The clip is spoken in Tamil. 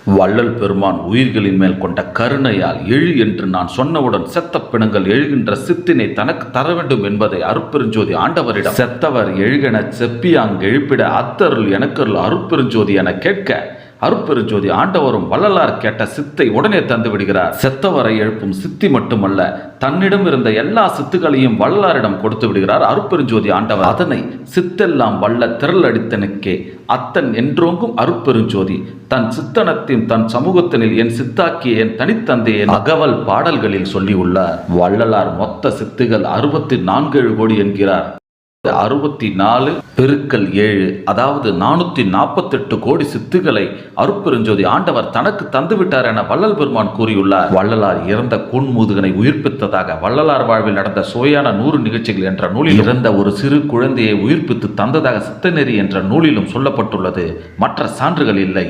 வள்ளல் பெருமான் உயிர்களின் மேல் கொண்ட கருணையால் எழு என்று நான் சொன்னவுடன் செத்த பிணங்கள் எழுகின்ற சித்தினை தனக்கு தர வேண்டும் என்பதை அருட்பெருஞ்சோதி ஆண்டவரிடம் செத்தவர் எழுகென செப்பியாங் எழுப்பிட அத்தருள் எனக்கருள் அருட்பெருஞ்சோதி என கேட்க அருட்பெருஞ்சோதி ஆண்டவரும் வள்ளலார் கேட்ட சித்தை உடனே தந்து விடுகிறார். செத்தவரை எழுப்பும் சித்தி மட்டுமல்ல, தன்னிடம் இருந்த எல்லா சித்துகளையும் வள்ளலாரிடம் கொடுத்து விடுகிறார் அருட்பெருஞ்சோதி ஆண்டவர். அதனை சித்தெல்லாம் வல்ல திரள் அடித்தனுக்கே அத்தன் என்றோங்கும் அருட்பெருஞ்சோதி தன் சித்தனத்தின் தன் சமூகத்தினில் என் சித்தாக்கிய என் தனித்தந்தையை அகவல் பாடல்களில் சொல்லியுள்ளார். வள்ளலார் மொத்த சித்துகள் 64 கோடி என்கிறார். 64 பெருக்கல் 7 அதாவது 448 கோடி சித்துகளை அருட்பெருஞ்சோதி ஆண்டவர் தனக்கு தந்துவிட்டார் என வள்ளல் பெருமான் கூறியுள்ளார். வள்ளலார் இறந்த கூன்மூதுகனை உயிர்ப்பித்ததாக வள்ளலார் வாழ்வில் நடந்த சுவையான 100 நிகழ்ச்சிகள் என்ற நூலில் இறந்த ஒரு சிறு குழந்தையை உயிர்ப்பித்து தந்ததாக சித்தநெறி என்ற நூலிலும் சொல்லப்பட்டுள்ளது. மற்ற சான்றுகள் இல்லை.